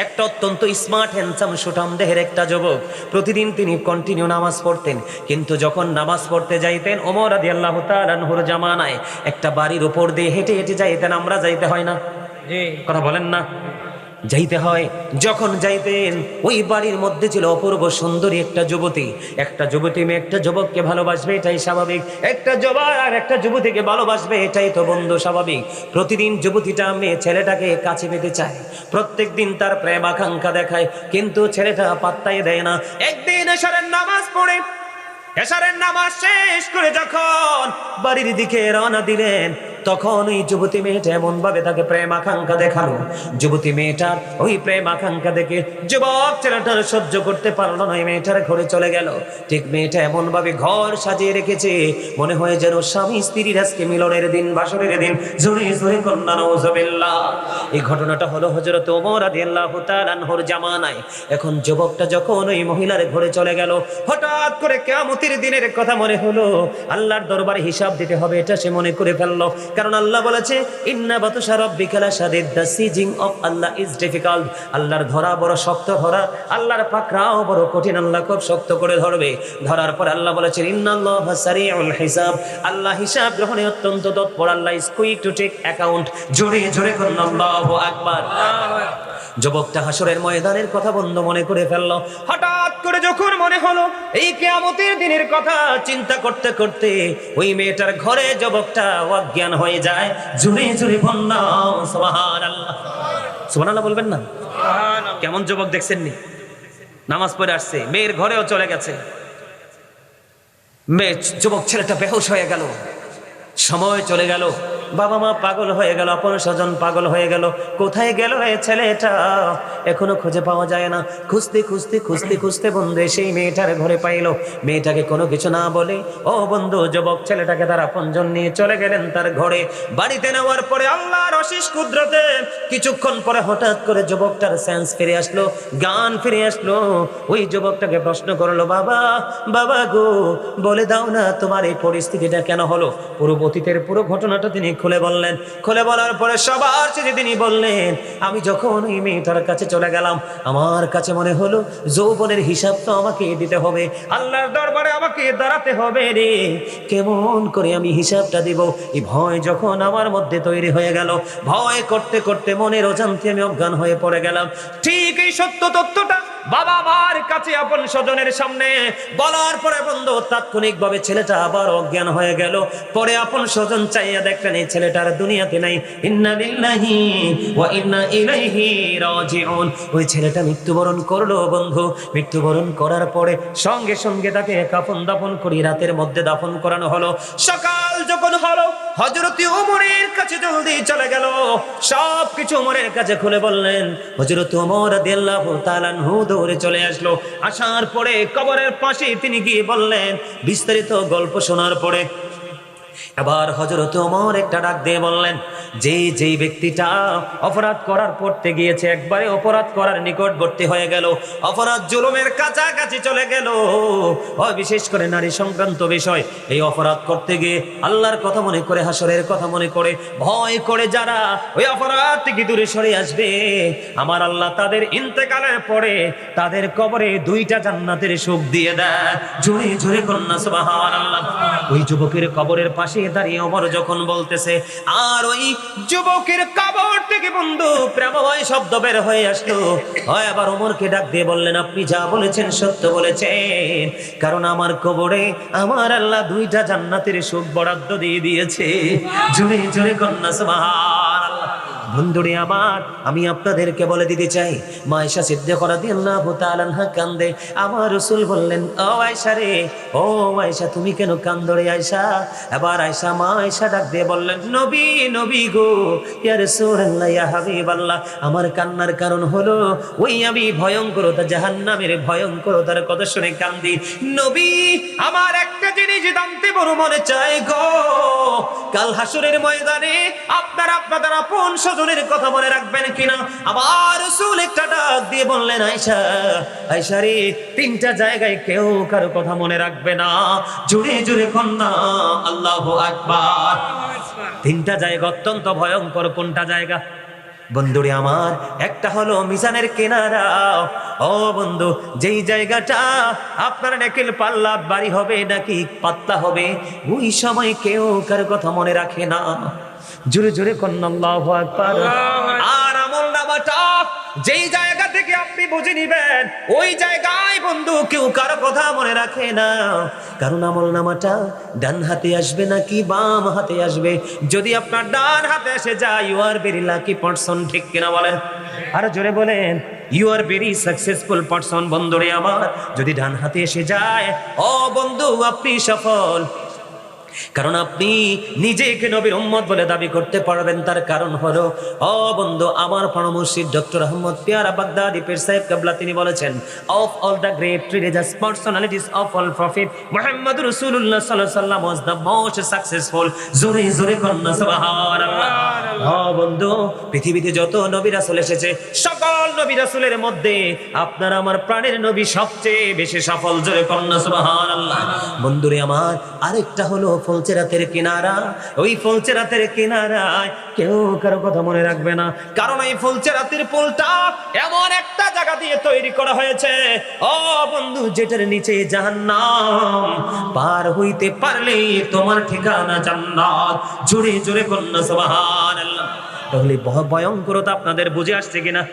একটা অত্যন্ত smart handsome সুঠাম দেহের একটা যুবক। প্রতিদিন তিনি কন্টিনিউ নামাজ পড়তেন, কিন্তু যখন নামাজ পড়তে যাইতেন ওমর রাদিয়াল্লাহু তাআলা আনহুর জামানায় একটা বাড়ির উপর দিয়ে হেঁটে হেঁটে যাইতেন। আমরা যাইতে হয় না? কথা বলেন না? যাইতে হয়। যখন যাইতেন ওই বাড়ির মধ্যে ছিল অপূর্ব সুন্দরী একটা যুবতী। একটা যুবতী মেয়ে একটা যুবককে ভালোবাসবে, এটাই স্বাভাবিক। একটা যুবক আর একটা যুবতীকে ভালোবাসবে, এটাই তো বন্ধু স্বাভাবিক। প্রতিদিন যুবতীটা মেয়ে ছেলেটাকে কাছে পেতে চায়, প্রত্যেক দিন তার প্রেম আকাঙ্ক্ষা দেখায়, কিন্তু ছেলেটা পাত্তাই দেয় না। একদিন এশারের নামাজ পড়ে, এশারের নামাজ শেষ করে যখন বাড়ির দিকে রওনা দিলেন, তখন ওই যুবতী মেয়েটা এমন ভাবে তাকে প্রেম আকাঙ্ক্ষা দেখালো। যুবতী মেয়েটার ওই প্রেম আকাঙ্ক্ষা দেখে যুবক ছেলেটার সহ্য করতে পারলো না, মেয়েটার ঘরে চলে গেল। ঠিক মেয়েটা এমন ভাবে ঘর সাজিয়ে রেখেছে, মনে হয় যেন স্বামী স্ত্রীর আজকে মিলনের দিন, বাসরের দিন। জোরে জোরে কন্যা নাউজুবিল্লাহ। এই ঘটনাটা হলো হযরত ওমর রাদিয়াল্লাহু তাআলা আনহুর জামানায়। এখন যুবকটা যখন ওই মহিলার ঘরে চলে গেল, হঠাৎ করে কিয়ামতের দিনের কথা মনে হলো, আল্লাহর দরবারে হিসাব দিতে হবে, এটা সে মনে করে ফেললো। কারণ আল্লাহ বলেছে ইন্না বাতুশা রাব্বিকা লাশাদীদ, the seizing of Allah is difficult. আল্লাহর ধরা বড় শক্ত ধরা, আল্লাহর পাকড়াও বড় কঠিন, আল্লাহ খুব শক্ত করে ধরবে। ধরার পর আল্লাহ বলেছেন ইন্নাল্লাহা সারিউল হিসাব, আল্লাহ হিসাব গ্রহণে অত্যন্ত তৎপর, Allah is quick to take account. জোরে জোরে করুন আল্লাহু আকবার। যুবকটা হাসরের ময়দানের কথা বন্ধ মনে করে ফেললো। হঠাৎ করে যখন মনে হলো এই কিয়ামতের দিনের কথা চিন্তা করতে করতে ওই মেয়েটার ঘরে যুবকটা অজ্ঞান হয়ে যায়। জোরে জোরে বন্যা সুবহানাল্লাহ। সুবহানাল্লাহ বলবেন না? কেমন যুবক দেখছেন নি? নামাজ পড়ে আসছে, মেয়ের ঘরেও চলে গেছে। মেয়ে যুবক ছেলেটা বেহুশ হয়ে গেল, সময় চলে গেল, বাবা মা পাগল হয়ে গেল, আপন স্বজন পাগল হয়ে গেল। কোথায় গেল এই ছেলেটা? এখনো খুঁজে পাওয়া যায় না। খুঁজতে খুঁজতে খুঁজতে খুঁজতে বন্ধু সেই মেয়েটার ঘরে পাইলো। মেয়েটাকে কোনো কিছু না বলে ও বন্ধু যুবক ছেলেটাকে তার আপনজন নিয়ে চলে গেলেন তার ঘরে। বাড়িতে নেওয়ার পরে আল্লাহর অশেষ কুদরতে কিছুক্ষণ পরে হঠাৎ করে যুবকটার সেন্স ফিরে আসলো, জ্ঞান ফিরে আসলো। ওই যুবকটাকে প্রশ্ন করলো, বাবা বাবা গো, বলে দাও না তোমার এই পরিস্থিতিটা কেন হলো? পুরো অতীতের পুরো ঘটনাটা তিনি খুলে বললেন। খুলে বলার পরে সবার শেষে তিনি বললেন, আমি যখন ওই মেয়েটার কাছে চলে গেলাম, আমার কাছে মনে হলো যৌবনের হিসাব তো আমাকে দিতে হবে, আল্লাহর দরবারে আমাকে দাঁড়াতে হবে রে, কেমন করে আমি হিসাবটা দিব? এই ভয় যখন আমার মধ্যে তৈরি হয়ে গেল, ভয় করতে করতে মনের অজান্তে আমি অজ্ঞান হয়ে পড়ে গেলাম। ঠিক এই সত্য তথ্যটা বাবা মার কাছে আপন স্বজনের সামনে বলার পরে বন্ধু তাৎক্ষণিক ভাবে ছেলেটা আবার অজ্ঞান হয়ে গেল। পরে আপন স্বজন চাইয়া দেখলেন এই ছেলেটার দুনিয়াতে নাই। ইন্না লিল্লাহি ওয়া ইন্না ইলাইহি রাজিউন। ওই ছেলেটা মৃত্যুবরণ করলো বন্ধু। মৃত্যুবরণ করার পরে সঙ্গে সঙ্গে তাকে কাফন দাফন করে রাতের মধ্যে দাফন করানো হলো। সকাল যখন হলো হযরত ওমরের কাছে জলদি চলে গেল, সব কিছু ওমরের কাছে খুলে বললেন। হযরত ওমর রাদিয়াল্লাহু তাআলা আনহু দৌড়ে চলে আসলো। আসার পরে কবরের পাশে তিনি গিয়ে বললেন, বিস্তারিত গল্প শোনার পরে এবার হযরত ওমর একটা ডাক দিয়ে বললেন, যেই ব্যক্তিটা অপরাধ করার পড়তে গিয়েছে, একবারে অপরাধ করার নিকটবর্তী হয়ে গেল, অপরাধ জুলুমের কাছাকাছি চলে গেল, বিশেষ করে নারী সংক্রান্ত বিষয়, এই অপরাধ করতে গিয়ে আল্লাহর কথা মনে করে, হাসরের কথা মনে করে, ভয় করে যারা ওই অপরাধ থেকে দূরে সরে আসবে, আমার আল্লাহ তাদের ইন্তেকালের পরে তাদের কবরে 2টা জান্নাতের সুখ দিয়ে দেয়। জোরে জোরে কন্যা সুবহানাল্লাহ। ওই যুবকের কবরের পাশে দাঁড়িয়ে ওমর যখন বলতেছে, আর ওই যুবকের কবর থেকে বন্ধু প্রেমময় শব্দ বের হয়ে আসলো। হয় আবার ওমরকে ডাক দিয়ে বললেন, আপনি যা বলেছেন সত্য বলেছেন, কারণ আমার কবরে আমার আল্লাহ 2টা জান্নাতের সুখ বরাদ্দ দিয়ে দিয়েছে। জোরে জোরে কন্যা সুবহানাল্লাহ। বন্ধুরে আমার, আমি আপনাদেরকে বলে দিতে চাই, মা আয়েশা সিদ্দিকা রাদিয়াল্লাহু তাআলা আনহা কান্দে। আমার রাসূল বললেন, ও আয়েশা রে, ও আয়েশা তুমি কেন কান্দো রে আয়েশা? এবার আয়েশা মা আয়েশা ডাক দিয়ে বললেন, নবী নবী গো, ইয়া রাসূলুল্লাহ, ইয়া হাবিবাল্লাহ, আমার কান্নার কারণ হলো ওই আমি ভয়ঙ্করতা, জাহান্নামের ভয়ঙ্করতার কথা শুনে কান্দি। নবী, আমার একটা জিনিস জানতে বড় মনে চায় গো, কাল হাসরের ময়দানে আপনারা আপনাদের আপন স্বজনের কথা মনে রাখবেন কিনা? আবার রাসূল একটা ডাক দিয়ে বললেন, আয়েশা আয়েশা রে, 3টা জায়গায় কেউ কারো কথা মনে রাখবে না। জোরে জোরে কন্যা আল্লাহু আকবার। 3টা জায়গা অত্যন্ত ভয়ঙ্কর। কোনটা জায়গা? বন্ধুরে আমার, একটা হলো মিজানের কিনারা। ও বন্ধু, যেই জায়গাটা আপনার নেকেল পাল্লা বাড়ি হবে নাকি পাতলা হবে, ওই সময় কেউ কার কথা মনে রাখে না। জোরে জোরে কন্না আল্লাহু আকবার। আর আমল নামাটা যেই জায়গা থেকে আপনি বুঝে নিবেন, ওই জায়গায় বন্ধু কেউ কারো কথা মনে রাখে না। কারণ আমল নামাটা ডান হাতে আসবে নাকি বাম হাতে আসবে। যদি আপনার ডান হাতে এসে যায়, you are very lucky person. ঠিক কিনা বলেন? আরো জোরে বলেন, you are very successful person. বন্ধুরে আমার, যদি ডান হাতে এসে যায়, ও বন্ধু আপনি সফল। কারণ আপনি নিজেকে নবীর উম্মত বলে দাবি করতে পারবেন। তার কারণ হলো, ও বন্ধু, আমার প্রাণ মুর্শিদ ডক্টর আহমদ পিয়ারা বাগদাদি পীর সাহেব কেবলা তিনি বলেছেন, of all the great religious personalities of all prophet Muhammad রাসূলুল্লাহ সাল্লাল্লাহু আলাইহি ওয়াসাল্লাম ওয়াজ দ্য মোস্ট সাকসেসফুল। জোরে জোরে কন্না সুবহানাল্লাহ। ও বন্ধু, পৃথিবীতে যত নবী রাসূল এসেছে, সকল নবী রাসূলের মধ্যে আপনার আমার প্রাণের নবী সবচেয়ে বেশি সফল। জোরে কন্না সুবহানাল্লাহ। বন্ধুরে আমার, আরেকটা হলো ফলচেরাতের কিনারা। ওই ফলচেরাতের কিনারায় কেউ কারো কথা মনে রাখবে না। কারণ এই ফলচেরাতের পুলটা এমন একটা জায়গা দিয়ে তৈরি করা হয়েছে, ও বন্ধু, যেটার নিচে জাহান্নাম। পার হইতে পারলে তোমার ঠিকানা জান্নাত। জোরে জোরে কন্না সুবহানাল্লাহ। তাহলে ভয়ঙ্করতা আপনাদের বুঝে আসছে কিনা?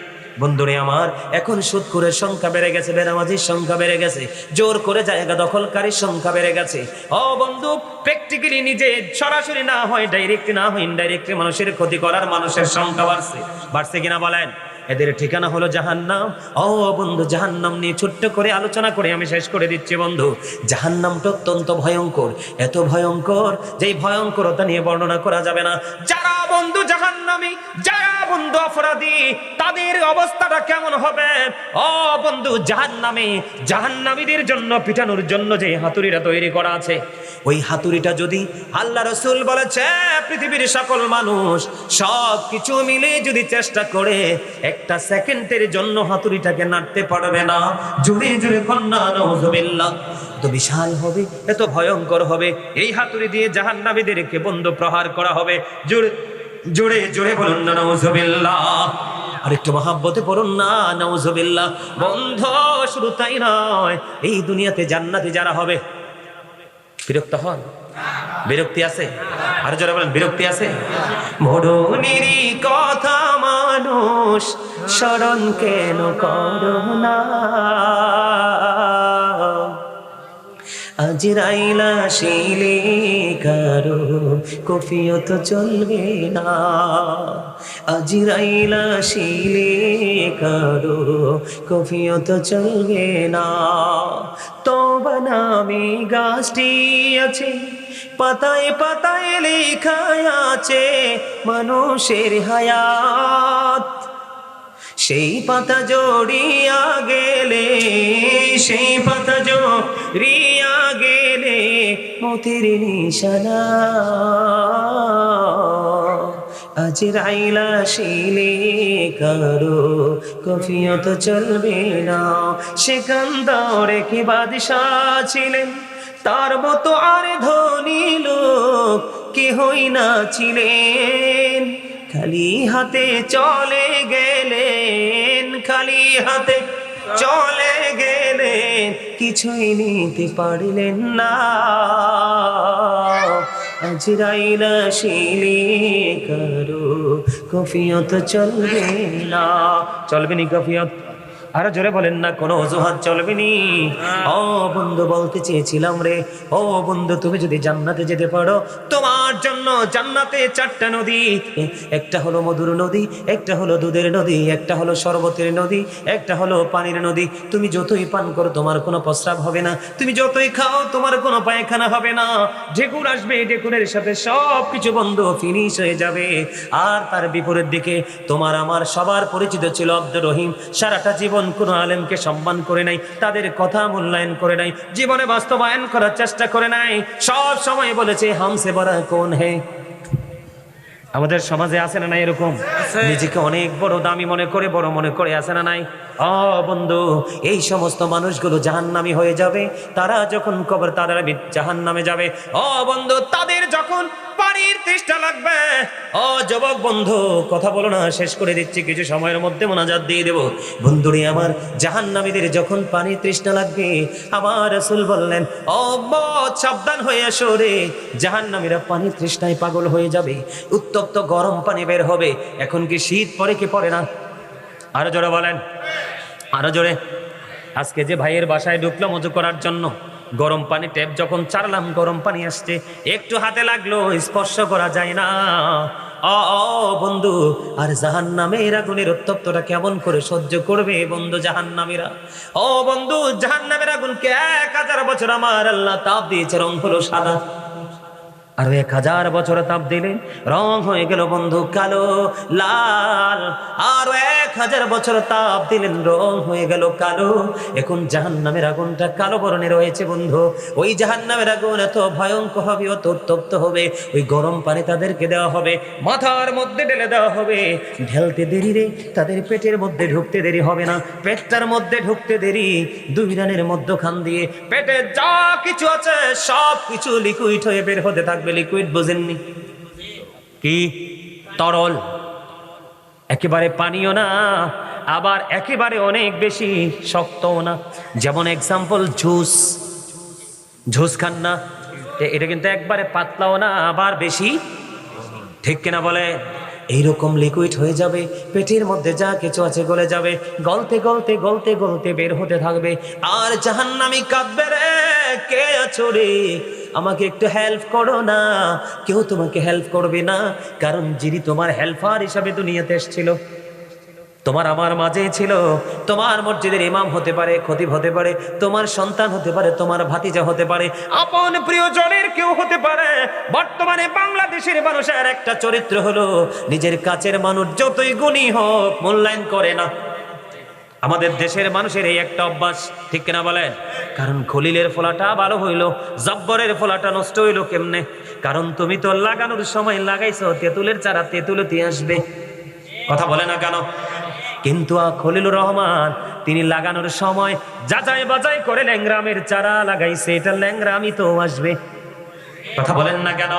বন্ধুরে আমার, এখন সুদখোরের সংখ্যা বেড়ে গেছে, বেনামাজির সংখ্যা বেড়ে গেছে, জোর করে জায়গা দখলকারীর সংখ্যা বেড়ে গেছে। ও বন্ধু, প্র্যাকটিক্যালি নিজে সরাসরি না হয়, ডাইরেক্ট না হয়, ইনডাইরেক্টলি মানুষের ক্ষতি করার মানুষের সংখ্যা বাড়ছে কিনা বলেন? এদের ঠিকানা হলো জাহান্নাম। ও বন্ধু, জাহান্নাম নিয়ে ছোট্ট করে আলোচনা করে আমি শেষ করে দিচ্ছি। বন্ধু, জাহান্নামটা অত্যন্ত ভয়ঙ্কর, এত ভয়ঙ্কর যেই ভয়ঙ্করতা নিয়ে বর্ণনা করা যাবে না। যারা বন্ধু জাহান্নামী, যারা বন্ধু অপরাধী, তাদের অবস্থাটা কেমন হবে? ও বন্ধু, জাহান্নামীদের জন্য পিটানোর জন্য যে হাতুড়িটা তৈরি করা আছে, ওই হাতুড়িটা যদি আল্লাহ রাসূল বলেছে পৃথিবীর সকল মানুষ সব কিছু মিলে যদি চেষ্টা করে, একটা সেকেন্ডের জন্য হাতুড়িটাকে নাড়তে পারবে না। জোরে জোরে কন্না নাউযুবিল্লাহ। তো বিশাল হবে, এত ভয়ঙ্কর হবে। এই হাতুড়ি দিয়ে জাহান্নামীদেরকে বন্ধু প্রহার করা হবে। জোরে জোরে জোরে বলুন না নাউযুবিল্লাহ। আরেকটু মহাব্বতে পড়ুন না নাউযুবিল্লাহ। বন্ধু, শুধু তাই নয়, এই দুনিয়াতে জান্নাতি যারা হবে, বিরক্ত হন? বিরক্তি আছে? আর যারা বলেন বিরক্তি আছে? মরণেরই কথা মানুষ স্মরণ কেন করো না, আজরাইল আসিলে কারো কফিয়ত চলবে না, আজরাইল আসিলে কারো কফিয়ত চলবে না। তওবা নামে গাছটি আছে, পাতায় পাতায় লেখা আছে মানুষের হায়াত। সেই পাতা জড়িয়া গেলে, সেই পাতা জড়িয়া গেলে মতের নিশানা, আজরাইল আসিলে কারো কফিয়ত চলবে না। সিকান্দারে কি বাদশাহ ছিলেন, তার মতো আর ধনী লোক কেহই না ছিলেন। খালি হাতে চলে গেলেন, খালি হাতে চলে গেলেন, কিছুই নিতে পারলেন না। আজরাইল আসিলে কারো কফিয়ত চলবে না। চলবে নি কফিয়ত? আরো জোরে বলেন না, কোনো অজুহাত চলবে নি। ও বন্ধু, বলতে চেয়েছিলাম রে, ও বন্ধু, তুমি যদি জান্নাতে যেতে পারো, তোমার জন্য জান্নাতে 4টা নদী। একটা হলো মধুর নদী, একটা হলো দুধের নদী, একটা হলো শরবতের নদী, একটা হলো পানির নদী। তুমি যতই পান করো তোমার কোনো প্রস্রাব হবে না, তুমি যতই খাও তোমার কোনো পায়খানা হবে না। ঢেকুর আসবে, ঢেকুরের সাথে সব কিছু বন্ধু ফিনিশ হয়ে যাবে। আর তার বিপরীত দিকে তোমার আমার সবার পরিচিত ছিল আব্দুর রহিম। সারাটা জীবন কোনো আলেমকে সম্মান করে নাই, তাদের কথা মূল্যায়ন করে নাই, জীবনে বাস্তবায়ন করার চেষ্টা করে নাই, সব সময় বলেছে হামসে বড়া কোন হে। আমাদের সমাজে আছে না নাই এরকম? নিজেকে অনেক বড় দামি মনে করে, বড় মনে করে, আছে না নাই? বন্ধু, এই সমস্ত মানুষগুলো জাহান্নামী হয়ে যাবে। তারা যখন কবর, তারা জাহান্নামে যাবে। বন্ধু, তাদের যখন পানির তৃষ্ণা লাগবে, যুবক বন্ধু কথা বলো না, শেষ করে দিচ্ছি, কিছু সময়ের মধ্যে মোনাজাত দিয়ে দেব। বন্ধুরে আমার, জাহান্নামীদের যখন পানির তৃষ্ণা লাগবে, আমার রাসূল বললেন, বহুত সাবধান হয়ে আসো রে, জাহান্নামীরা পানির তৃষ্ণায় পাগল হয়ে যাবে, উত্তপ্ত গরম পানি বের হবে। এখন কি শীত পড়ে কি পড়ে না? আরো জোরে বলেন, আরো জোরে। আজকে যে ভাইয়ের বাসায় ঢুকলাম অজু করার জন্য, গরম পানি ট্যাপ যখন চারলাম, গরম পানি আসছে, একটু হাতে লাগলো, স্পর্শ করা যায় না। বন্ধু, আর জাহান্নামের আগুনের উত্তপ্তটা কেমন করে সহ্য করবে বন্ধু জাহান্নামীরা? বন্ধু, জাহান্নামের আগুনকে 1000 বছর আমার আল্লাহ তাপ দিয়েছে, রং হলো সাদা। আর 1000 বছর তাপ দিলে রং হয়ে গেল বন্ধু কালো লাল। আর 1000 বছর তাপ দিলেন, রং হয়ে গেল কালো। এখন জাহান্নামের আগুনটা কালো বর্ণের রয়েছে বন্ধু। ওই জাহান্নামের আগুন এত ভয়ঙ্কর হবে, অত উত্তপ্ত হবে, ওই গরম পানি তাদেরকে দেওয়া হবে, মাথার মধ্যে ঢেলে দেওয়া হবে। ঢেলতে দেরি রে, তাদের পেটের মধ্যে ঢুকতে দেরি হবে না, পেটটার মধ্যে ঢুকতে দেরি, 2 রানের মধ্যখান দিয়ে পেটে যা কিছু আছে সব কিছু লিকুইড হয়ে বের হতে থাকবে। লিকুইড বোঝেননি কি? তরল, একেবারে পানিও না, আবার একেবারে অনেক বেশি শক্তও না। যেমন এক্সাম্পল, জুস খান না, এটা কিন্তু একবারে পাতলাও না, আবার বেশি, ঠিক কিনা বলে? এইরকম লিকুইড হয়ে যাবে, পেটের মধ্যে যা কিছু আছে গলে যাবে, গলতে গলতে গলতে গলতে বের হতে থাকবে। আর জাহান্নামী কাঁদবে, রে কে আছো রে, আমাকে একটু হেল্প করো না। কেউ তোমাকে হেল্প করবে না, কারণ যিনি তোমার হেল্পার হিসাবে দুনিয়াতে এসেছিল, তোমার আমার মাঝে ছিল, তোমার মসজিদের ইমাম হতে পারে, খতিব হতে পারে, তোমার সন্তান হতে পারে, তোমার ভাতিজা হতে পারে, আপন প্রিয়জনের কেউ হতে পারে। বর্তমানে বাংলাদেশের মানুষের একটা চরিত্র হলো, নিজের কাছের মানুষ যতই গুণী হোক মূল্যায়ন করে না। আমাদের দেশের মানুষের এই একটা অভ্যাস, ঠিক কিনা বলেন? কারণ খলিলের ফলাটা ভালো হইলো, জব্বরের ফলাটা নষ্ট হইলো কেমনে? কারণ তুমি তো লাগানোর সময় লাগাইছো তেঁতুলের চারা, তেঁতুলতি আসবে, কথা বলে না কেন? কিন্তু খলিলুর রহমান তিনি লাগানোর সময় যাচাই বাজাই করে ল্যাংরামের চারা লাগাইছে, এটা ল্যাংরামি তো আসবে, কথা বলেন না কেন?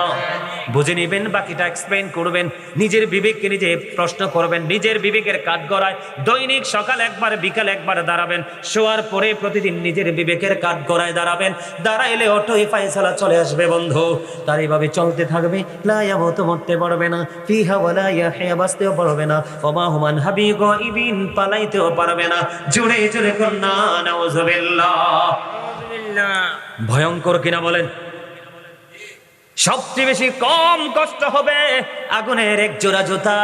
বুঝে নিবেন, বাকিটা এক্সপ্লেন করবেন, নিজের বিবেককে নিজে প্রশ্ন করবেন, নিজের বিবেকের কাঠগড়ায় দৈনিক সকাল একবার বিকাল একবার দাঁড়াবেন, শোয়ার পরে প্রতিদিন নিজের বিবেকের কাঠগড়ায় দাঁড়াবেন, দাঁড়াইলে অটোই ফায়সালা চলে আসবে বন্ধু। তার এইভাবে চলতে থাকবে, লা ইয়ামুতু, মরতে পারবে না, ফিহা ওয়ালা ইয়াহইয়া, বাঁচতেও পারবে না, ওমা হুমান হাবি গায়বিন, পালাইতেও পারবে না। জুড়ে জুড়ে কন্যা নাউযুবিল্লাহ। ভয়ঙ্কর কিনা বলেন? সবচেয়ে বেশি কম কষ্ট হবে আগুনের এক জোড়া জুতা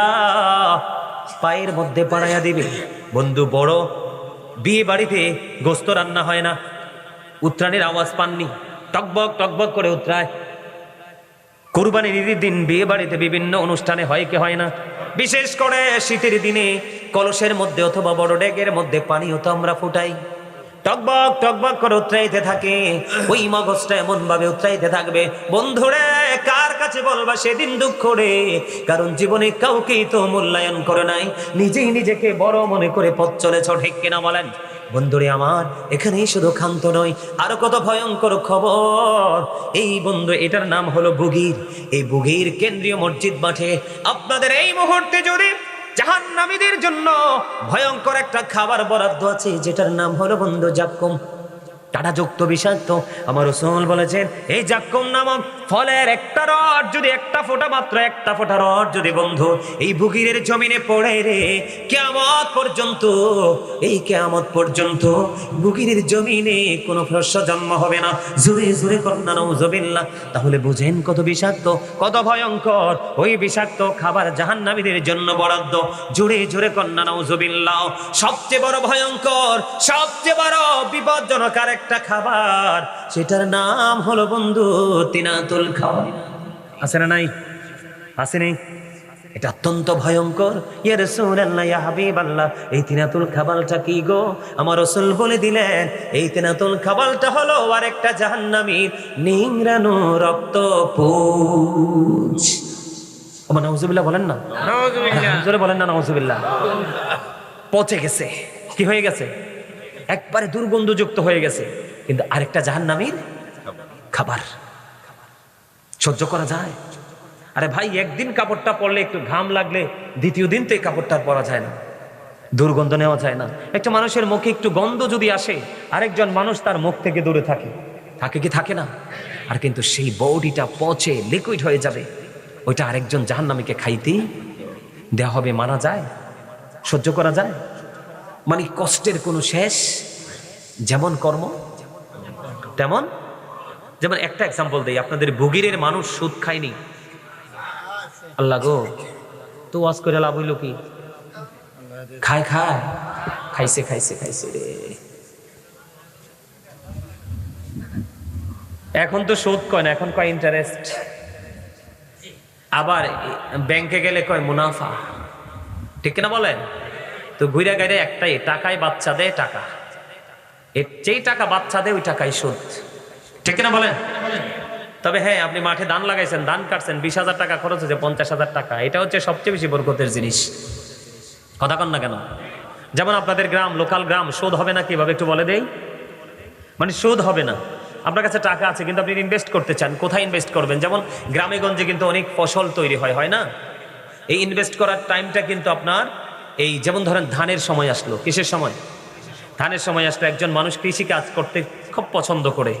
পায়ের মধ্যে পাড়াইয়া দিবে বন্ধু। বড় বিয়ে বাড়িতে গোস্ত রান্না হয় না, উত্রাণের আওয়াজ পাননি? টকবক টকবক করে উত্রায়। কুরবানির ঈদের দিন বিয়ে বাড়িতে বিভিন্ন অনুষ্ঠানে হয় কি হয় না? বিশেষ করে শীতের দিনে কলসের মধ্যে অথবা বড় ডেকের মধ্যে পানিও তো আমরা ফুটাই, টকবক টকবক করে উতরাইতে থাকে, ওই মগজটা এমন ভাবে উতরাইতে থাকবে বন্ধুরে, কার কাছে বলবা সেদিন দুঃখ রে? কারণ জীবনে কাউকেই তো মূল্যায়ন করে নাই, নিজেই নিজেকে বড় মনে করে পথ চলেছ, ঠিক কিনা বলেন? বন্ধুরে আমার, এখানেই শুধু ক্ষান্ত নয়, আরো কত ভয়ঙ্কর খবর। এই বন্ধু, এটার নাম হলো বুগির। এই বুগির কেন্দ্রীয় মসজিদ মাঠে আপনাদের এই মুহূর্তে যদি জাহান্নামীদের জন্য ভয়ঙ্কর একটা খাবার বরাদ্দ আছে, যেটার নাম হলো বন্ধু জাক্কুম, কাঁটাযুক্ত বিষাক্ত। আমার রাসূল বলেছেন, এই জাক্কুম নামক ফলের একটা রড যদি, একটা ফোঁটা, মাত্র একটা ফোঁটা রড যদি বন্ধু এই বুগিরের জমিনে পড়ে রে, কিয়ামত পর্যন্ত, এই কিয়ামত পর্যন্ত বুগিরের জমিনে কোনো শস্য জন্ম হবে না। জোরে জোরে কন্যা নাউযুবিল্লাহ। তাহলে বুঝেন কত বিষাক্ত, কত ভয়ঙ্কর ওই বিষাক্ত খাবার জাহান্নামীদের জন্য বরাদ্দ। জোরে জোরে কন্যা নাউযুবিল্লাহ। সবচেয়ে বড় ভয়ঙ্কর, সবচেয়ে বড় বিপজ্জনক একটা খাবার, সেটার নাম হলো বন্ধু তিনাতুল খাবার। আছে না নাই? আছে নেই? এটা অত্যন্ত ভয়ঙ্কর। ইয়া রাসূলুল্লাহ, ইয়া হাবিবাল্লাহ, এই তিনাতুল খাবারটা কি গো? আমার রাসূল বলে দিলেন, এই তিনাতুল খাবারটা হলো আরেকটা জাহান্নামীর নিংড়ানো রক্ত পুঁজ। ওমা নাউযুবিল্লাহ বলেন না, নাউযুবিল্লাহ, জোরে বলেন না নাউযুবিল্লাহ। পচে গেছে, কি হয়ে গেছে? একবারে দুর্গন্ধযুক্ত হয়ে গেছে। কিন্তু আরেকটা জাহান্নামীর খাবার সহ্য করা যায়? আরে ভাই, একদিন কাপড়টা পরলে একটু ঘাম লাগলে দ্বিতীয় দিন তো এই কাপড়টা পরা যায় না, দুর্গন্ধ নেওয়া যায় না। একটা মানুষের মুখে একটু গন্ধ যদি আসে, আরেকজন মানুষ তার মুখ থেকে দূরে থাকে, থাকে কি থাকে না? আর কিন্তু সেই বডিটা পচে লিকুইড হয়ে যাবে, ওইটা আরেকজন জাহান্নামীকে খাইতেই দেওয়া হবে। মানা যায়? সহ্য করা যায়? মানে কষ্টের কোনো শেষ। যেমন কর্ম তেমন। যেমন একটা এক্সাম্পল দেই, আপনাদের বুগিরের মানুষ সুদ খায়নি। আল্লাহ গো, তো ওয়াজ করে লাভ হইল কি? খায় খায় খাইছে খাইছে খাইছে রে। এখন তো সুদ কয় না, এখন কয় ইন্টারেস্ট। আবার ব্যাংকে গেলে কয় মুনাফা, ঠিক কিনা বলেন? তো ঘুরে গাইরে একটাই, টাকায় বাচ্চা দেয় টাকা, যেই টাকা বাচ্চা দেয় ওই টাকাই সুদ, ঠিক কিনা বলেন? তবে হ্যাঁ, আপনি মাঠে ধান লাগাইছেন, ধান কাটছেন, 20,000 টাকা খরচ হয়েছে, 50,000 টাকা, এটা হচ্ছে সবচেয়ে বেশি বরকতের জিনিস। কথা কন না কেন? যেমন আপনাদের গ্রাম, লোকাল গ্রাম, সুদ হবে না কিভাবে একটু বলে দেই। মানে সুদ হবে না, আপনার কাছে টাকা আছে কিন্তু আপনি ইনভেস্ট করতে চান, কোথায় ইনভেস্ট করবেন? যেমন গ্রামে গঞ্জে কিন্তু অনেক ফসল তৈরি হয়, হয় না? এই ইনভেস্ট করার টাইমটা কিন্তু আপনার এই, যেমন ধরেন ধানের সময় আসলো, কিসের সময়? ধানের সময় আসলো। একজন মানুষ কৃষি কাজ করতে খুব পছন্দ করে,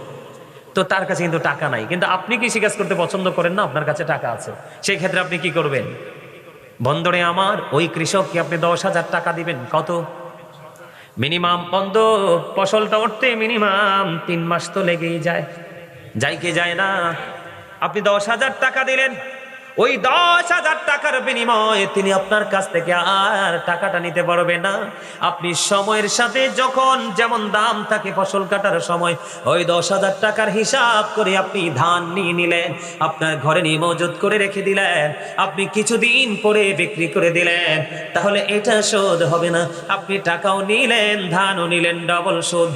তো তার কাছে কিন্তু টাকা নাই, কিন্তু আপনি কৃষি কাজ করতে পছন্দ করেন না, আপনার কাছে টাকা আছে। সেই ক্ষেত্রে আপনি কি করবেন? বন্দরে আমার ওই কৃষককে আপনি 10,000 টাকা দিবেন। কত? মিনিমাম বন্ধ ফসলটা উঠতে মিনিমাম 3 মাস তো লেগেই যায়, যাই কি যায় না? আপনি 10,000 টাকা দিলেন, ওই 10,000 টাকার বিনিময়ে তিনি আপনার কাছ থেকে আর টাকাটা নিতে পারবে না। আপনি সময়ের সাথে যখন যেমন দাম থাকে ফসল কাটার সময়, ওই 10,000 টাকার হিসাব করে আপনি ধান নিয়ে নিলেন, আপনার ঘরে নিয়ে মজুত করে রেখে দিলেন, আপনি কিছুদিন পরে বিক্রি করে দিলেন, তাহলে এটা সুদ হবে না? আপনি টাকাও নিলেন, ধানও নিলেন, ডবল সুদ।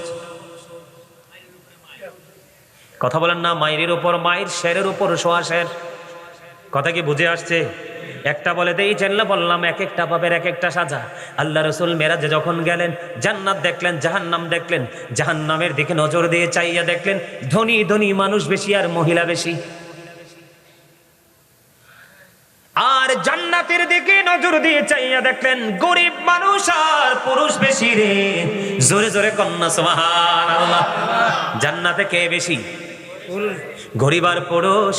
কথা বলেন না? মায়ের উপর মায়ের, শেরের উপর সোয়া শের। কথা কি বুঝে আসছে? একটা বলে দেই চেল্লা বললাম, এক একটা পাপের এক একটা সাজা। আল্লাহ রসুল মেরাজে যখন গেলেন, জান্নাত দেখলেন, জাহান্নাম দেখলেন, জাহান্নামের দিকে নজর দিয়ে চাইয়া দেখলেন ধনী ধনী মানুষ বেশি আর মহিলা বেশি, আর জান্নাতের দিকে নজর দিয়ে চাইয়া দেখলেন গরিব মানুষ আর পুরুষ বেশি রে। জোরে জোরে কন্যা সুবহানাল্লাহ। জান্নাতে কে বেশি? গরিব আর পুরুষ।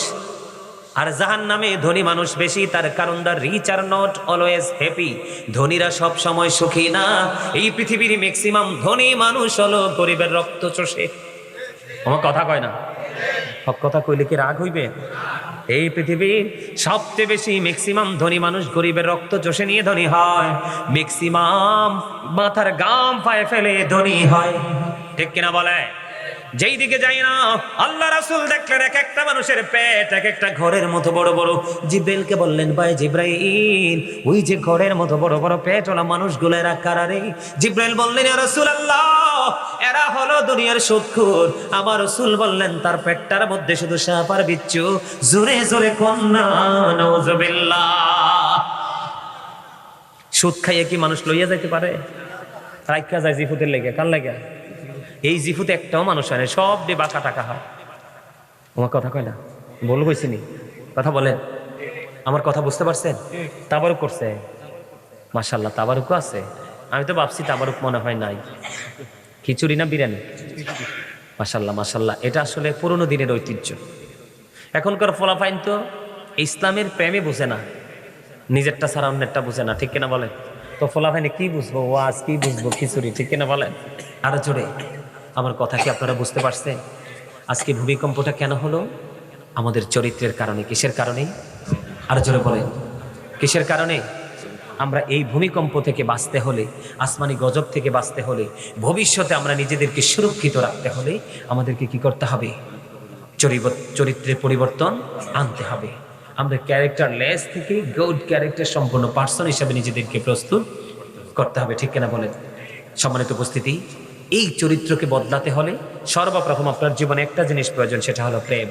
আর জাহান্নামে ধনী মানুষ বেশি। তার কারণ the rich are not always happy. ধনীরা সব সময় সুখী না। এই পৃথিবীর ম্যাক্সিমাম ধনী মানুষ হলো গরিবের রক্ত চষে। আমার কথা কয় না? হক কথা কইলে কি রাগ হইবে? এই পৃথিবীর সবচেয়ে বেশি ম্যাক্সিমাম ধনী মানুষ গরিবের রক্ত চষে নিয়ে ধনী হয়। ম্যাক্সিমাম মাথার গাম পায়ে ফেলে ধনী হয়, ঠিক কিনা বলে? যেই দিকে যাই না, আল্লাহ রাসূল দেখলেন এক একটা মানুষের পেট এক একটা ঘরের মতো বড় বড়। জিব্রাইলকে বললেন, ভাই জিব্রাইল, ওই যে ঘরের মতো বড় বড় পেট ওলা মানুষগুলো এরা কারা রে? জিব্রাইল বললেন, ইয়া রাসূলুল্লাহ, এরা হলো দুনিয়ার সুদখোর। আমার রাসূল বললেন, তার পেটটার মধ্যে শুধু সাপ আর বিচ্ছু। জোরে জোরে কন্না নাউযুবিল্লাহ। সুদ খাইয়ে কি মানুষ লইয়া যাইতে পারে? রাইখা যায় জিফুতের লেগে। কার লেগে? এই জিফুতে একটাও মানুষ হয় না, সব দিয়ে বাঁকা টাকা হয়। আমার কথা কয় না? বল কইছিনি? কথা বলেন। আমার কথা বুঝতে পারছেন? তাবারুক করছে, মাশাআল্লাহ, তাবারুকও আছে। আমি তো ভাবছি তাবারুক মনে হয় নাই। খিচুড়ি না বিরিয়ানি? মাশাআল্লাহ মাশাআল্লাহ। এটা আসলে পুরোনো দিনের ঐতিহ্য। এখনকার ফলাফাইন তো ইসলামের প্রেমে বুঝে না, নিজেরটা ছাড়া অন্যেরটা বুঝে না, ঠিক কিনা বলেন? তো ফলাফাইনে কি বুঝবো? ওয়াজ কি বুঝবো? খিচুড়ি, ঠিক কিনা বলেন? আরো জোরে। আমার কথা কি আপনারা বুঝতে পারছেন? আজকে ভূমিকম্পটা কেন হলো? আমাদের চরিত্রের কারণে। কিসের কারণে? আরো জোরে বলেন, কিসের কারণে? আমরা এই ভূমিকম্প থেকে বাঁচতে হলে, আসমানি গজব থেকে বাঁচতে হলে, ভবিষ্যতে আমরা নিজেদেরকে সুরক্ষিত রাখতে হলে আমাদেরকে কি করতে হবে? চরিত্রের পরিবর্তন আনতে হবে। আমরা ক্যারেক্টারলেস থেকে গুড ক্যারেক্টার সম্পন্ন পার্সন হিসেবে নিজেদেরকে প্রস্তুত করতে হবে, ঠিক কিনা বলেন? সম্মানিত উপস্থিতি, এই চরিত্রকে বদলাতে হলে সর্বপ্রথম আপনার জীবনে একটা জিনিস প্রয়োজন, সেটা হলো প্রেম।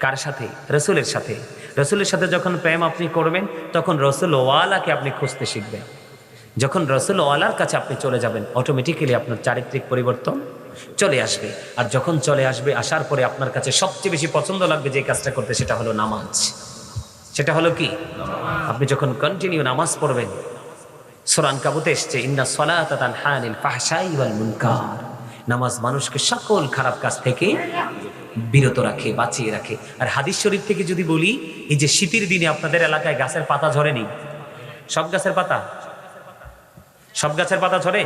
কার সাথে? রসুলের সাথে। রসুলের সাথে যখন প্রেম আপনি করবেন, তখন রসুল ওয়ালাকে আপনি খুঁজতে শিখবেন। যখন রসুল ওয়ালার কাছে আপনি চলে যাবেন, অটোমেটিক্যালি আপনার চারিত্রিক পরিবর্তন চলে আসবে। আর যখন চলে আসবে, আসার পরে আপনার কাছে সবচেয়ে বেশি পছন্দ লাগবে যে কাজটা করতে, সেটা হলো নামাজ। সেটা হলো কি? আপনি যখন কন্টিনিউ নামাজ পড়বেন, সূরা আনকাবুতে এসেছে, ইন্না সলাতা তানহা আনিল ফাহশাই ওয়াল মুনকার। নামাজ মানুষকে সকল খারাপ কাজ থেকে বিরত রাখে, বাঁচিয়ে রাখে। আর হাদিস শরীফ থেকে যদি বলি, এই যে শীতের দিনে আপনাদের এলাকায় গাছের পাতা ঝরেনি? সব গাছের পাতা, সব গাছের পাতা ঝরে?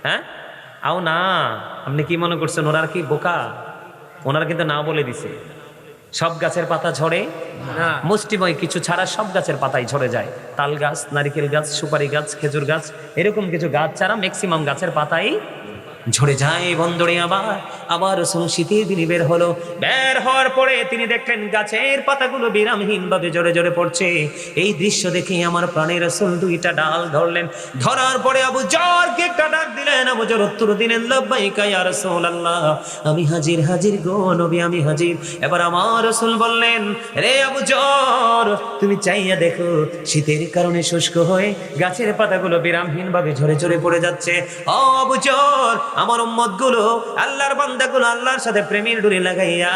হ্যাঁ, আও না, আপনি কি মনে করছেন ওনার কি বোকা? ওনারা কিন্তু না বলে দিছে সব গাছের পাতা ঝরে না, মুষ্টিময় কিছু ছাড়া সব গাছের পাতাই ঝরে যায়। তাল গাছ, নারিকেল গাছ, সুপারি গাছ, খেজুর গাছ, এরকম কিছু গাছ ছাড়া ম্যাক্সিমাম গাছের পাতাই ঝরে যায়। বন্ধুরে, আবার রসুল শীতের দিনে বের হলো। বের হওয়ার পরে তিনি দেখলেন গাছের পাতাগুলো বিরামহীন ভাবে ঝরে ঝরে পড়ছে। এই দৃশ্য দেখে আমার প্রাণের রসুল দুইটা ডাল ধরলেন। ধরার পরে আবু যরকে একটা ডাক দিলেন। আবু যর উত্তর দিলেন, লাব্বাইকা ইয়া রাসূলুল্লাহ, আমি হাজির, হাজির গো নবী, আমি হাজির। এবার আমার রসুল বললেন, রে আবু যর, তুমি চাইয়া দেখো, শীতের কারণে শুষ্ক হয়ে গাছের পাতাগুলো বিরামহীন ভাবে ঝরে ঝরে পড়ে যাচ্ছে। ও আবু যর, আমার উম্মত গুলো, আল্লাহর বান্দাগুলো আল্লাহর সাথে প্রেমের ডুরি লাগাইয়া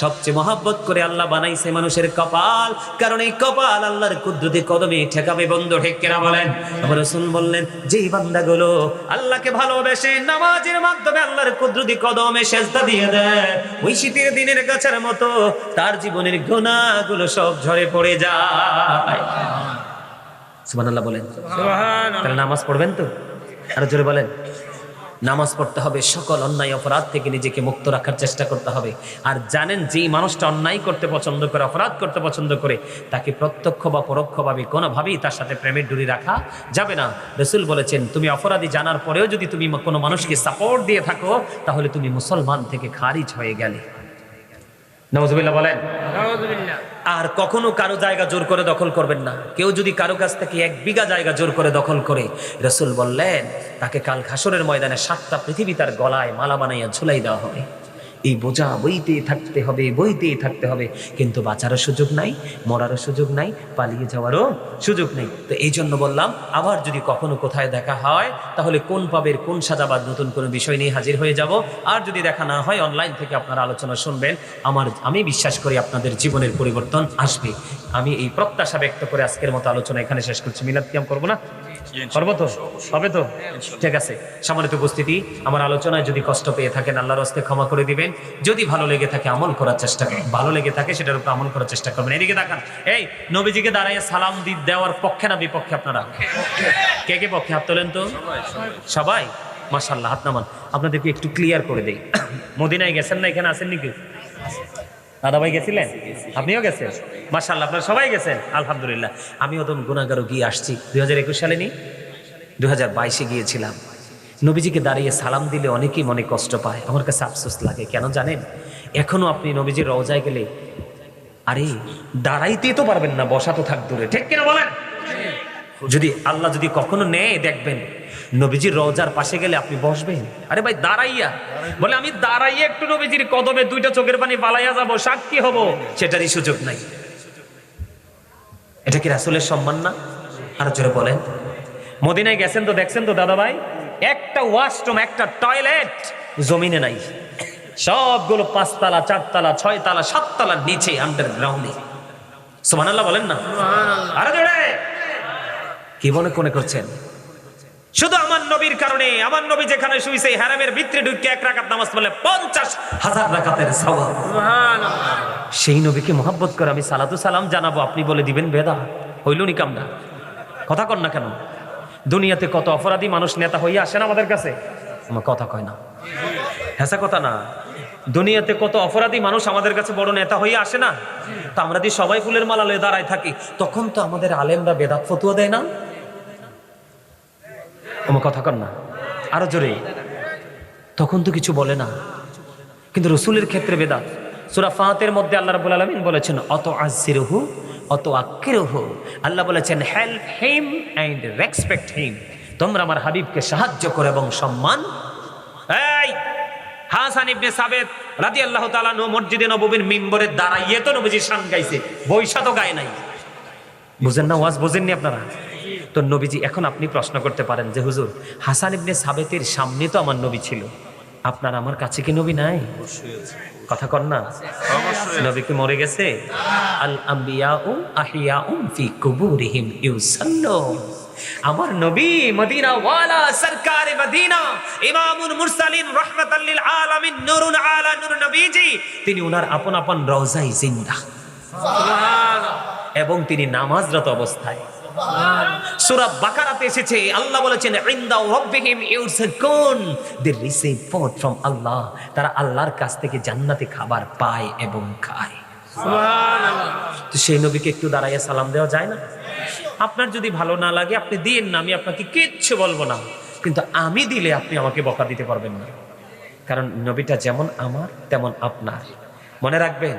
সবচেয়ে মহব্বত করে আল্লাহ বানাইছে মানুষের কপাল, কারণ এই কপাল আল্লাহর কুদরতি কদমে ঠেকাবে। বন্ধু, ঠিক কিনা বলেন? আমার রাসূল বললেন, যেই বান্দাগুলো আল্লাহকে ভালোবেসে নামাজের মাধ্যমে আল্লাহর কুদরতি কদমে সেজদা দিয়ে দেয়, ওই শীতের দিনের গাছের মতো তার জীবনের গুনাহগুলো সব ঝরে পড়ে যায়। সুবহানাল্লাহ বলেন। সুবহানাল্লাহ। তাহলে নামাজ পড়বেন তো? আর জোরে বলেন। নামাজ পড়তে হবে, সকল অন্যায় অপরাধ থেকে নিজেকে মুক্ত রাখার চেষ্টা করতে হবে। আর জানেন, যেই মানুষটা অন্যায় করতে পছন্দ করে, অপরাধ করতে পছন্দ করে, তাকে প্রত্যক্ষ বা পরোক্ষভাবে কোনোভাবেই তার সাথে প্রেমের ডুরি রাখা যাবে না। রাসূল বলেছেন, তুমি অপরাধী জানার পরেও যদি তুমি কোনো মানুষকে সাপোর্ট দিয়ে থাকো, তাহলে তুমি মুসলমান থেকে খারিজ হয়ে গেলে। নাউজুবিল্লাহ বলেন। আর কখনো কারো জায়গা জোর করে দখল করবেন না। কেউ যদি কারো কাছ থেকে 1 বিঘা জায়গা জোর করে দখল করে, রাসূল বললেন, তাকে কাল হাসরের ময়দানে 7টা পৃথিবী তার গলায় মালা বানাইয়া ঝুলাই দেওয়া হবে। এই বোঝা বইতেই থাকতে হবে, বইতেই থাকতে হবে, কিন্তু বাঁচারও সুযোগ নাই, মরারও সুযোগ নাই, পালিয়ে যাওয়ারও সুযোগ নেই। তো এই জন্য বললাম, আবার যদি কখনো কোথায় দেখা হয়, তাহলে কোন পাবের কোন সাজাবাদ নতুন কোনো বিষয় নিয়ে হাজির হয়ে যাব। আর যদি দেখা না হয়, অনলাইন থেকে আপনারা আলোচনা শুনবেন। আমি বিশ্বাস করি আপনাদের জীবনের পরিবর্তন আসবে। আমি এই প্রত্যাশা ব্যক্ত করে আজকের মতো আলোচনা এখানে শেষ করছি। মিলাদ কিয়াম করবো না? করবো তো? হবে তো? ঠিক আছে। সম্মানিত উপস্থিতি, আমার আলোচনায় যদি কষ্ট পেয়ে থাকেন, আল্লাহর হস্তে ক্ষমা করে দিবেন। যদি ভালো লেগে থাকে আমল করার চেষ্টা করবেন, ভালো লেগে থাকে সেটার উপর আমল করার চেষ্টা করবেন। এদিকে দেখান, এই নবীজিকে দাঁড়াইয়া সালাম দেওয়ার পক্ষে না বিপক্ষে আপনারা? কে কে পক্ষে? হাত তোলেন তো সবাই। মাশাআল্লাহ, হাত নামান। আপনাদেরকে একটু ক্লিয়ার করে দেই, মদিনায় গেছেন না? এখানে আছেন নাকি? দাদা ভাই গেছিলেন? আপনিও গেছেন? মাশাআল্লাহ, আপনারা সবাই গেছেন, আলহামদুলিল্লাহ। আমিও তো গুনাহগারও গিয়ে আসছি। 2021 সালে নি, 2022-এ গিয়েছিলাম। নবীজিকে দাঁড়িয়ে সালাম দিলে অনেকেই মনে কষ্ট পায়। আমার কাছে আফসোস লাগে, কেন জানেন? এখনো আপনি নবীজির রওজায় গেলে, আরে দাঁড়াইতে তো পারবেন না, বসা তো থাক দূরে, ঠিক কিনা বলেন? যদি আল্লাহ যদি কখনো নেয়, দেখবেন নবীজির রওজার পাশে গেলে আপনি বসবেন। আরে ভাই দাঁড়াইয়া, বলে আমি দাঁড়াইয়া একটু নবীজির কদমে 2টা চোখের পানি পালাইয়া যাবো, সাক্ষী হব, সেটারই সুযোগ নাই। এটা কি রাসূলের সম্মান না? আর জোরে বলেন। মদিনায় গেছেন তো, দেখছেন তো দাদা ভাই, একটা ওয়াশরুম, একটা টয়লেট জমিনে নাই। সবগুলো 5 তলা, 4 তলা, 6 তলা, 7 তলার নিচে, আন্ডারগ্রাউন্ডে। সুবহানাল্লাহ বলেন না? আরে জোরে। কি মনে করছেন? শুধু আমার নবীর কারণে, আমার নবী যেখানে শুইছে, হারামের ভিতরে ঢুকে 1 রাকাত নামাজ পড়লে 50,000 রাকাতের সওয়াব। সুবহানাল্লাহ। সেই নবীকে মহব্বত করে আমি সালাতু সালাম জানাবো, আপনি বলে দিবেন বেদাত। হইল নি কামটা? কথা কন না কেন? দুনিয়াতে কত অপরাধী মানুষ নেতা হইয়া আসেন আমাদের কাছে, আমার কথা কয় না, হেসা কথা না। দুনিয়াতে কত অপরাধী মানুষ আমাদের কাছে বড় নেতা হইয়া আসে না? তা আমরা যদি সবাই ফুলের মালা লয়ে দাঁড়ায় থাকি, তখন তো আমাদের আলেমরা বেদাত ফতুয়া দেয় না? আমার কথা কন না, আরো জোরে। তখন তো কিছু বলে না, কিন্তু রাসূলের ক্ষেত্রে বেদাত। সূরা ফাতিরের মধ্যে আল্লাহ রাব্বুল আলামিন বলেছেন, অত আজিরহু অত আকিরহু। আল্লাহ বলেছেন, help him and respect him. তোমরা আমার হাবিবকে সাহায্য করো এবং সম্মান। এই হাসান ইবনে সাবিত রাদিয়াল্লাহু তাআলা আনহু মসজিদে নববীর মিম্বরে দাঁড়াইয়ে তো নবীজির শান গাইছে, বৈশা তো গায় নাই। বুঝেন না? ওয়াজ বুঝেননি আপনারা? তো নবীজি, এখন আপনি প্রশ্ন করতে পারেন যে হুজুর, হাসান ইবনে সাবেতের সামনে তো আমার নবী ছিল, আপনার আমার কাছে কি নবী নাই? কথা কর না, নবী কি মরে গেছে? আল আম্বিয়াউ আহিয়াউম ফি কুবুরিহিম ইউসাল্লুন। আমার নবী মদিনা ওয়ালা সরকারে মদিনা ইমামুল মুরসালিন রাহমাতাল লিল আলামিন নূরুন আলা নূর নবীজি, তিনি ওনার আপন আপন রওজায় জিন্দা, এবং তিনি নামাজরত অবস্থায়। সূরা বাকারাতে এসেছে, আল্লাহ বলেছেন ইনদা রাব্বিহিম ইউরসাকুন, দে রিসিভ ফুড ফ্রম আল্লাহ, তারা আল্লাহর কাছ থেকে জান্নাতে খাবার পায় এবং খায়। সুবহানাল্লাহ। তো সেই নবীকে একটু দাঁড়াইয়া সালাম দেওয়া যায় না? আপনার যদি ভালো না লাগে আপনি দিয়েন না, আমি আপনাকে কিচ্ছু বলবো না, কিন্তু আমি দিলে আপনি আমাকে বকা দিতে পারবেন না, কারণ নবীটা যেমন আমার তেমন আপনার। মনে রাখবেন,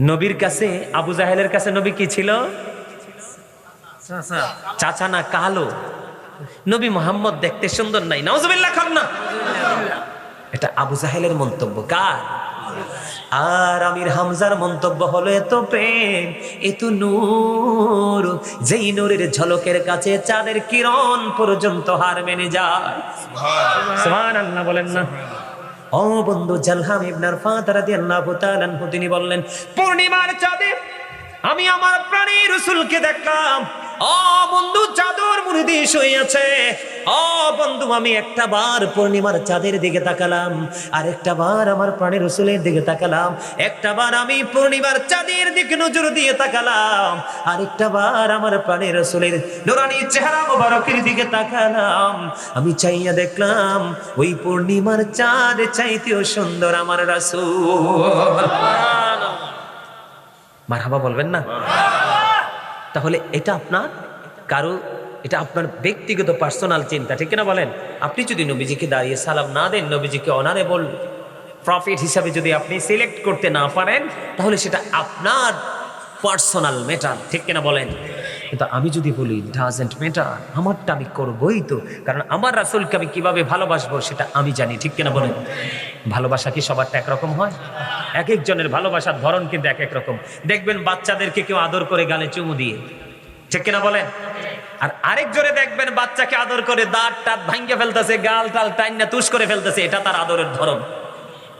নবীর কাছে, আবু জাহেলের কাছে নবী কি ছিল? চাচা না, কালো। নবী মুহাম্মদ দেখতে সুন্দর নাই, নাউজুবিল্লাহ খান না। এটা আবু জাহেলের মন্তব্য। কার? আর আমির হামজার মন্তব্য হলো এত প্রেম, এত নূর, যেই নূরের ঝলকের কাছে চাঁদের কিরণ পর্যন্ত হার মেনে যায়। সুবহানাল্লাহ বলেন না? ও বন্ধু, জালহাম ইবনে আরফাত রাদিয়াল্লাহু তাআলা আনহু তিনি বললেন, পূর্ণিমার চাঁদে আমি আমার প্রাণের রাসূলকে দেখলাম। ও বন্ধু, চাদর মুড়ি দিয়ে শুয়ে আছে। ও বন্ধু, আমি একটা বার পূর্ণিমার চাঁদের দিকে তাকালাম, আর একটা বার আমার প্রাণের রাসূলের দিকে তাকালাম, একটা বার আমি পূর্ণিমার চাঁদের দিকে নজর দিয়ে তাকালাম, আর একটা বার আমার প্রাণের রাসূলের নূরানী চেহারা মোবারকের দিকে তাকালাম। আমি চাইয়া দেখলাম ওই পূর্ণিমার চাঁদ চাইতেও সুন্দর আমার রাসূল। মারহাবা বলবেন না? তাহলে এটা আপনার কারো, এটা আপনার ব্যক্তিগত পার্সোনাল চিন্তা, ঠিক না বলেন? আপনি যদি নবীজিকে দাঁড়িয়ে সালাম না দেন, নবীজিকে অনারেবল প্রফিট হিসাবে যদি আপনি সিলেক্ট করতে না পারেন, তাহলে সেটা আপনার পার্সোনাল ম্যাটার, ঠিক কিনা বলেন? কিন্তু আমি যদি বলি ডাজেন্ট ম্যাটার, আমারটা আমি করবই তো, কারণ আমার রাসূলকে আমি কিভাবে ভালোবাসবো সেটা আমি জানি, ঠিক কিনা বলেন? ভালোবাসা কি সবারটা একরকম হয়? এক একজনের ভালোবাসার ধরন কিন্তু এক এক রকম। দেখবেন বাচ্চাদেরকে কেউ আদর করে গালে চুমু দিয়ে, ঠিক কিনা বলেন? আর আরেকজনে দেখবেন বাচ্চাকে আদর করে দাঁত টাত ভাঙ্গে ফেলতেছে, গাল টাল টাইনা তুষ করে ফেলতেছে, এটা তার আদরের ধরন।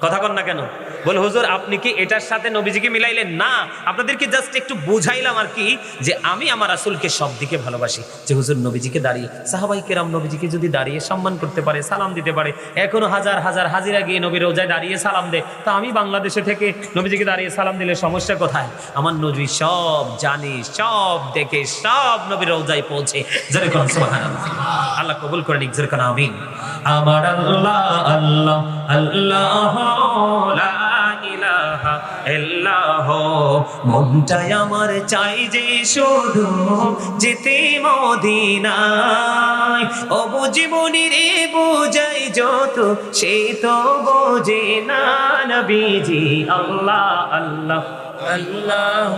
কথা কন না কেন? বল হুজুর, আপনি কি এটার সাথে নবীজিকে মিলাইলেন? না, আপনাদেরকে জাস্ট একটু বুঝাইলাম আর কি, যে আমি আমার রাসূলকে সব দিকে ভালোবাসি। যে হুজুর নবীজিকে দাঁড়িয়ে, সাহাবাই কেরাম নবীজিকে যদি দাঁড়িয়ে সম্মান করতে পারে, সালাম দিতে পারে, এখনো হাজার হাজার হাজিরা গিয়ে নবীর রোজায় দাঁড়িয়ে সালাম দেয়, তা আমি বাংলাদেশে থেকে নবীজিকে দাঁড়িয়ে সালাম দিলে সমস্যা কোথায়? আমার নবী সব জানি, সব দেখে, সব নবীর রোজায় পৌঁছে। যেরকম সুবহানাল্লাহ, আল্লাহ কবুল করে নিক, যেরকম আমিন। আমার আল্লাহ আল্লাহ আল্লাহ লা ইলাহা ইল্লাহ, মনটাই আমার চাই যে শুধু যেতে মদিনায়। ও বুঝিবনি রে বুঝাই যত, সে তো বোঝে না নবীজি। আল্লাহ আল্লাহ আল্লাহ